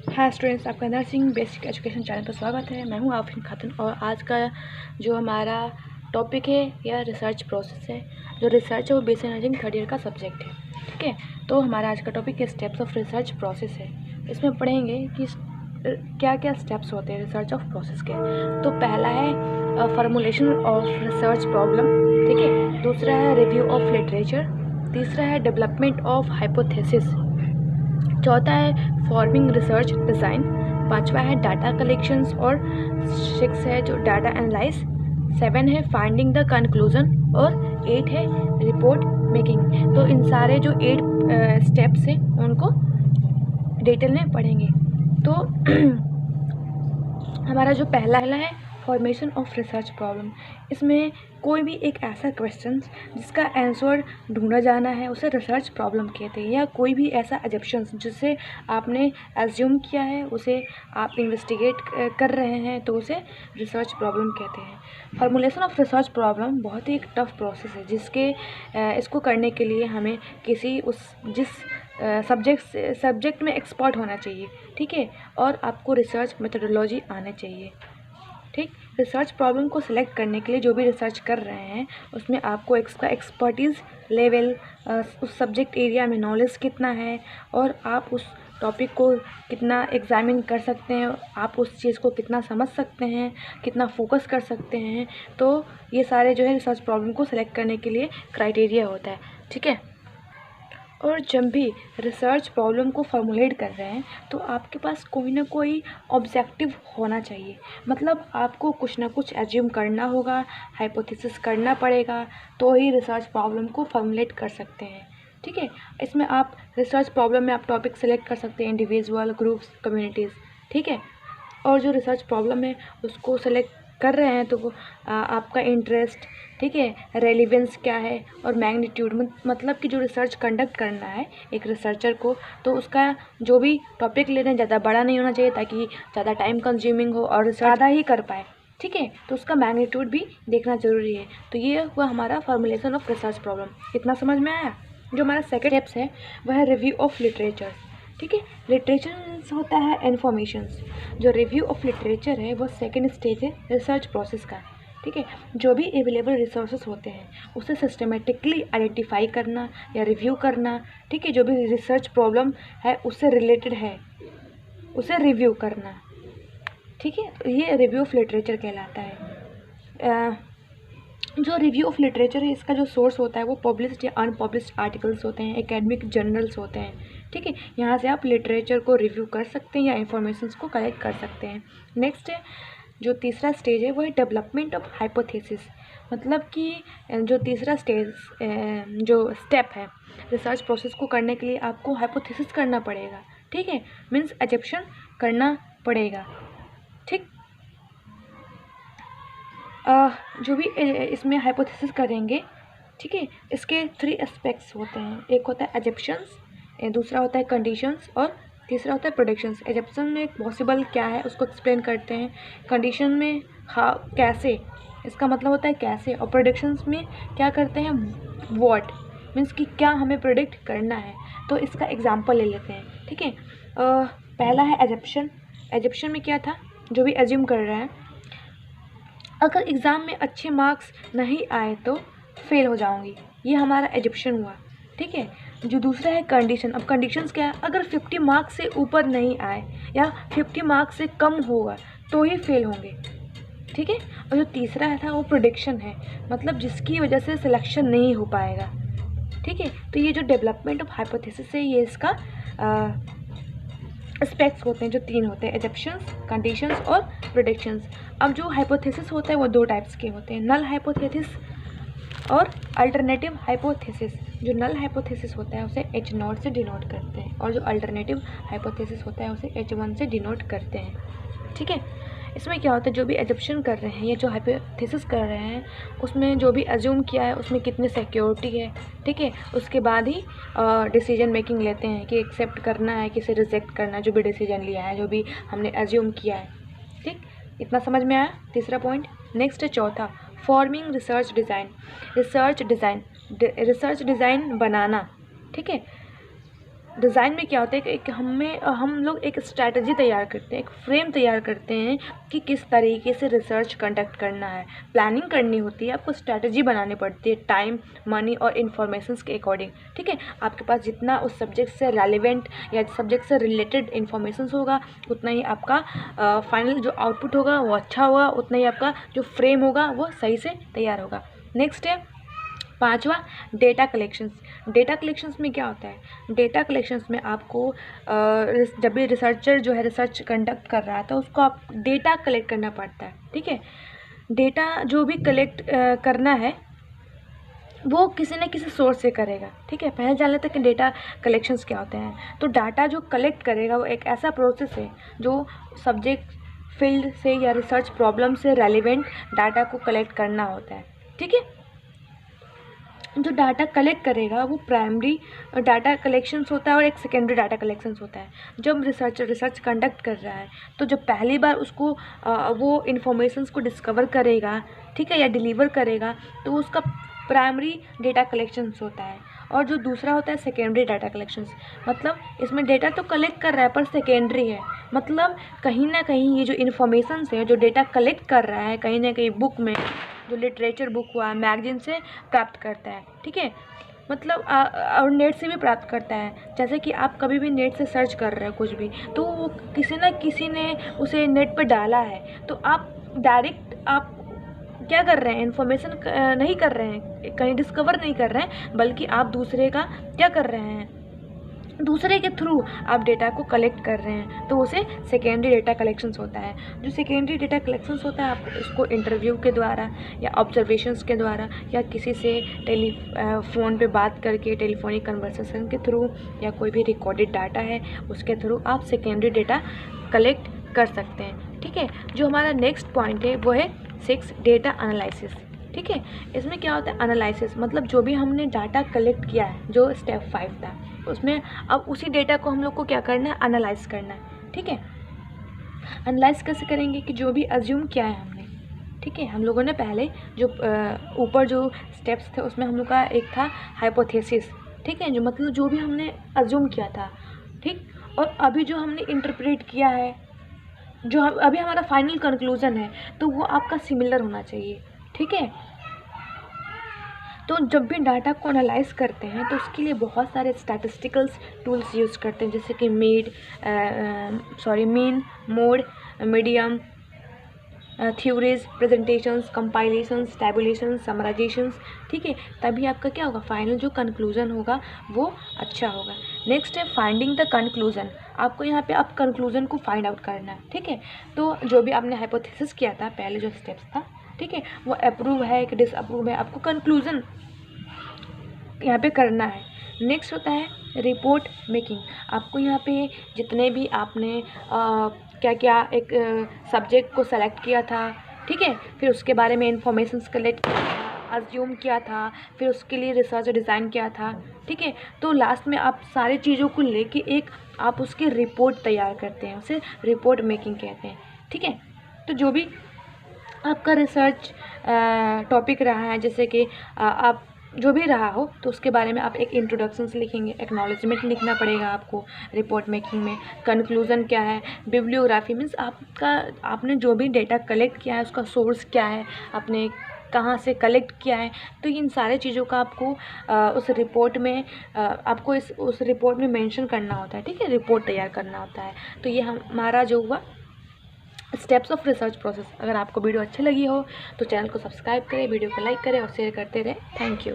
Hi students, आपका nursing basic education channel पर स्वागत है। मैं हूं आफरीन खातून और आज का जो हमारा टॉपिक है यह रिसर्च प्रोसेस है। जो रिसर्च है वो बेसिक नर्सिंग थर्ड ईयर का सब्जेक्ट है। ठीक है, तो हमारा आज का topic steps of research process है। इसमें पढ़ेंगे कि क्या क्या स्टेप्स होते हैं रिसर्च ऑफ प्रोसेस के। तो पहला है फॉर्मुलेशन ऑफ रिसर्च प्रॉब्लम, ठीक है। दूसरा है रिव्यू ऑफ लिटरेचर। तीसरा है डेवलपमेंट ऑफ हाइपोथेसिस। चौथा है फॉर्मिंग रिसर्च डिज़ाइन। पांचवा है डाटा कलेक्शंस और 6 है जो डाटा एनालाइज। 7 है फाइंडिंग द कंक्लूजन और 8 है रिपोर्ट मेकिंग। तो इन सारे जो 8 स्टेप्स हैं उनको डिटेल में पढ़ेंगे। तो हमारा जो पहला है फॉर्मेशन ऑफ रिसर्च प्रॉब्लम। इसमें कोई भी एक ऐसा क्वेश्चन जिसका आंसर ढूंढा जाना है उसे रिसर्च प्रॉब्लम कहते हैं, या कोई भी ऐसा एजम्पशंस जिसे आपने एज्यूम किया है उसे आप इन्वेस्टिगेट कर रहे हैं तो उसे रिसर्च प्रॉब्लम कहते हैं। फॉर्मुलेशन ऑफ रिसर्च प्रॉब्लम बहुत ही एक टफ प्रोसेस है जिसके इसको करने के लिए हमें किसी जिस सब्जेक्ट में एक्सपर्ट होना चाहिए, ठीक है, और आपको रिसर्च मेथोडोलॉजी आना चाहिए। ठीक, रिसर्च प्रॉब्लम को सिलेक्ट करने के लिए जो भी रिसर्च कर रहे हैं उसमें आपको इसका एक्सपर्टीज़ लेवल, उस सब्जेक्ट एरिया में नॉलेज कितना है और आप उस टॉपिक को कितना एग्जामिन कर सकते हैं, आप उस चीज़ को कितना समझ सकते हैं, कितना फोकस कर सकते हैं। तो ये सारे जो है रिसर्च प्रॉब्लम को सिलेक्ट करने के लिए क्राइटेरिया होता है, ठीक है। और जब भी रिसर्च प्रॉब्लम को फॉर्मुलेट कर रहे हैं तो आपके पास कोई ना कोई ऑब्जेक्टिव होना चाहिए। मतलब आपको कुछ ना कुछ एज्यूम करना होगा, हाइपोथेसिस करना पड़ेगा, तो ही रिसर्च प्रॉब्लम को फॉर्मुलेट कर सकते हैं, ठीक है। इसमें आप रिसर्च प्रॉब्लम में आप टॉपिक सेलेक्ट कर सकते हैं, इंडिविजुअल, ग्रुप्स, कम्युनिटीज़, ठीक है। और जो रिसर्च प्रॉब्लम है उसको सेलेक्ट कर रहे हैं तो आपका इंटरेस्ट, ठीक है, रेलिवेंस क्या है और मैग्नीट्यूड, मतलब कि जो रिसर्च कंडक्ट करना है एक रिसर्चर को तो उसका जो भी टॉपिक ले रहे हैं ज़्यादा बड़ा नहीं होना चाहिए ताकि ज़्यादा टाइम कंज्यूमिंग हो और ज़्यादा ही कर पाए, ठीक है। तो उसका मैग्नीट्यूड भी देखना ज़रूरी है। तो ये हुआ हमारा फॉर्मुलेशन ऑफ रिसर्च प्रॉब्लम। इतना समझ में आया। जो हमारा सेकेंड स्टेप्स है वह है रिव्यू ऑफ लिटरेचर, ठीक है। लिटरेचर होता है इन्फॉर्मेशंस। जो रिव्यू ऑफ लिटरेचर है वो सेकेंड स्टेज है रिसर्च प्रोसेस का, ठीक है। जो भी अवेलेबल रिसोर्सेज होते हैं उसे सिस्टमेटिकली आइडेंटिफाई करना या रिव्यू करना, ठीक है। जो भी रिसर्च प्रॉब्लम है उससे रिलेटेड है उसे रिव्यू करना, ठीक है। तो ये रिव्यू ऑफ लिटरेचर कहलाता है। जो रिव्यू ऑफ लिटरेचर है इसका जो सोर्स होता है वो पब्लिश्ड या अनपब्लिश्ड आर्टिकल्स होते हैं, एकेडमिक जर्नल्स होते हैं, ठीक है। यहाँ से आप लिटरेचर को रिव्यू कर सकते हैं या इन्फॉर्मेशंस को कलेक्ट कर सकते हैं। नेक्स्ट है जो तीसरा स्टेज है वो है डेवलपमेंट ऑफ हाइपोथेसिस। मतलब कि जो तीसरा स्टेज जो स्टेप है रिसर्च प्रोसेस को करने के लिए आपको हाइपोथेसिस करना पड़ेगा, ठीक है, मीन्स एजम्पशन करना पड़ेगा, ठीक। जो भी इसमें हाइपोथेसिस करेंगे, ठीक है, इसके 3 एस्पेक्ट्स होते हैं। एक होता है एजम्पशंस, दूसरा होता है कंडीशंस और तीसरा होता है प्रेडिक्शंस। एजम्पशन में पॉसिबल क्या है उसको एक्सप्लेन करते हैं, कंडीशन में कैसे, इसका मतलब होता है कैसे, और प्रेडिक्शंस में क्या करते हैं, व्हाट, मीन्स कि क्या हमें प्रेडिक्ट करना है। तो इसका एग्जांपल ले लेते हैं, ठीक है। पहला है एजम्पशन। एजम्पशन में क्या था, जो भी एज्यूम कर रहे हैं अगर एग्ज़ाम में अच्छे मार्क्स नहीं आए तो फेल हो जाऊंगी, ये हमारा एजम्पशन हुआ, ठीक है। जो दूसरा है कंडीशन। अब कंडीशंस क्या है, अगर 50 मार्क्स से ऊपर नहीं आए या 50 मार्क्स से कम होगा तो ही फेल होंगे, ठीक है। और जो तीसरा है था वो प्रेडिक्शन है, मतलब जिसकी वजह से सिलेक्शन नहीं हो पाएगा, ठीक है। तो ये जो डेवलपमेंट ऑफ हाइपोथेसिस है ये इसका एस्पेक्ट्स होते हैं, जो 3 होते हैं, एजम्पशंस, कंडीशंस और प्रेडिक्शंस। अब जो हाइपोथेसिस होता है वो 2 टाइप्स के होते हैं, नल हाइपोथेसिस और अल्टरनेटिव हाइपोथेसिस। जो नल हाइपोथेसिस होता है उसे H0 से डिनोट करते हैं और जो अल्टरनेटिव हाइपोथेसिस होता है उसे H1 से डिनोट करते हैं, ठीक है। इसमें क्या होता है, जो भी एजम्पशन कर रहे हैं या जो हाइपोथेसिस कर रहे हैं उसमें जो भी एज्यूम किया है उसमें कितनी सिक्योरिटी है, ठीक है, उसके बाद ही डिसीजन मेकिंग लेते हैं कि एक्सेप्ट करना है किसे रिजेक्ट करना है, जो भी डिसीजन लिया है, जो भी हमने एज्यूम किया है, ठीक। इतना समझ में आया, तीसरा पॉइंट। नेक्स्ट है चौथा, forming research design. Research design बनाना, ठीक है। डिज़ाइन में क्या होता है कि हम लोग एक स्ट्रैटेजी तैयार करते हैं, एक फ्रेम तैयार करते हैं कि किस तरीके से रिसर्च कंडक्ट करना है। प्लानिंग करनी होती है, आपको स्ट्रैटेजी बनानी पड़ती है टाइम, मनी और इन्फॉर्मेशंस के अकॉर्डिंग, ठीक है। आपके पास जितना उस सब्जेक्ट से रेलिवेंट या सब्जेक्ट से रिलेटेड इन्फॉर्मेशंस होगा, उतना ही आपका फाइनल जो आउटपुट होगा वो अच्छा होगा, उतना ही आपका जो फ्रेम होगा वो सही से तैयार होगा। नेक्स्ट है 5वां, डेटा कलेक्शंस। डेटा कलेक्शंस में क्या होता है? डेटा कलेक्शंस में आपको जब भी रिसर्चर जो है रिसर्च कंडक्ट कर रहा है तो उसको आप डेटा कलेक्ट करना पड़ता है, ठीक है। डेटा जो भी कलेक्ट करना है वो किसी न किसी सोर्स से करेगा, ठीक है। पहले जान लेते हैं कि डेटा कलेक्शंस क्या होते हैं। तो डाटा जो कलेक्ट करेगा वो एक ऐसा प्रोसेस है जो सब्जेक्ट फील्ड से या रिसर्च प्रॉब्लम से रेलिवेंट डाटा को कलेक्ट करना होता है, ठीक है। जो डाटा कलेक्ट करेगा वो प्राइमरी डाटा कलेक्शंस होता है और एक सेकेंडरी डाटा कलेक्शंस होता है। जब रिसर्चर रिसर्च कंडक्ट कर रहा है तो जब पहली बार उसको वो इन्फॉर्मेशंस को डिस्कवर करेगा, ठीक है, या डिलीवर करेगा, तो उसका प्राइमरी डेटा कलेक्शंस होता है। और जो दूसरा होता है सेकेंडरी डाटा कलेक्शंस, मतलब इसमें डेटा तो कलेक्ट कर रहा है पर सेकेंडरी है, मतलब कहीं ना कहीं ये जो इन्फॉर्मेशंस है, जो डेटा कलेक्ट कर रहा है, कहीं ना कहीं बुक में, जो लिटरेचर बुक हुआ, मैगजीन से प्राप्त करता है, ठीक है। मतलब और नेट से भी प्राप्त करता है। जैसे कि आप कभी भी नेट से सर्च कर रहे हो कुछ भी, तो वो किसी न किसी ने उसे नेट पर डाला है, तो आप डायरेक्ट आप क्या कर रहे हैं, इन्फॉर्मेशन नहीं कर रहे हैं, कहीं डिस्कवर नहीं कर रहे हैं, बल्कि आप दूसरे का क्या कर रहे हैं, दूसरे के थ्रू आप डेटा को कलेक्ट कर रहे हैं, तो उसे सेकेंडरी डेटा कलेक्शंस होता है। जो सेकेंडरी डेटा कलेक्शंस होता है, आप इसको इंटरव्यू के द्वारा या ऑब्जर्वेशंस के द्वारा या किसी से फ़ोन पे बात करके टेलीफोनिक कन्वर्सेशन के थ्रू या कोई भी रिकॉर्डेड डाटा है उसके थ्रू आप सेकेंडरी डेटा कलेक्ट कर सकते हैं, ठीक है। जो हमारा नेक्स्ट पॉइंट है वो है 6, डेटा एनालिसिस, ठीक है। इसमें क्या होता है एनालिसिस, मतलब जो भी हमने डाटा कलेक्ट किया है, जो स्टेप 5 था, उसमें अब उसी डेटा को हम लोग को क्या करना है, एनालाइज करना है, ठीक है। एनालाइज कैसे करेंगे कि जो भी अज्यूम किया है हमने, ठीक है, हम लोगों ने पहले जो ऊपर जो स्टेप्स थे उसमें हम लोग का एक था हाइपोथेसिस, ठीक है, जो मतलब जो भी हमने अज्यूम किया था, ठीक, और अभी जो हमने इंटरप्रेट किया है, जो अभी हमारा फाइनल कंक्लूजन है, तो वो आपका सिमिलर होना चाहिए, ठीक है। तो जब भी डाटा को एनालाइज करते हैं तो उसके लिए बहुत सारे स्टैटिस्टिकल्स टूल्स यूज़ करते हैं, जैसे कि mean, mode, medium, theories, presentations, compilations, tabulations, summarisations, ठीक है। तभी आपका क्या होगा, फाइनल जो कंक्लूजन होगा वो अच्छा होगा। नेक्स्ट है फाइंडिंग द कंक्लूजन। आपको यहाँ पे आप कंक्लूजन को फाइंड आउट करना है, ठीक है। तो जो भी आपने हाइपोथेसिस किया था, पहले जो स्टेप्स था, ठीक है, वो अप्रूव है कि डिसअप्रूव है, आपको कंक्लूजन यहाँ पे करना है। नेक्स्ट होता है रिपोर्ट मेकिंग। आपको यहाँ पे जितने भी आपने क्या क्या एक सब्जेक्ट को सेलेक्ट किया था, ठीक है, फिर उसके बारे में इंफॉर्मेशंस कलेक्ट किया था, अज्यूम किया था, फिर उसके लिए रिसर्च डिज़ाइन किया था, ठीक है, तो लास्ट में आप सारी चीज़ों को लेके एक आप उसकी रिपोर्ट तैयार करते हैं, उसे रिपोर्ट मेकिंग कहते हैं, ठीक है। तो जो भी आपका रिसर्च टॉपिक रहा है, जैसे कि आप जो भी रहा हो, तो उसके बारे में आप एक इंट्रोडक्शन से लिखेंगे, एक्नॉलेजमेंट लिखना पड़ेगा आपको रिपोर्ट मेकिंग में, कंक्लूज़न क्या है, बिब्लियोग्राफी मीन्स आपने जो भी डेटा कलेक्ट किया है उसका सोर्स क्या है, आपने कहाँ से कलेक्ट किया है, तो इन सारे चीज़ों का आपको उस रिपोर्ट में आपको उस रिपोर्ट में मेंशन करना होता है, ठीक है, रिपोर्ट तैयार करना होता है। तो ये हमारा जो हुआ स्टेप्स ऑफ रिसर्च प्रोसेस। अगर आपको वीडियो अच्छी लगी हो तो चैनल को सब्सक्राइब करें, वीडियो को लाइक करें और शेयर करते रहें। Thank you.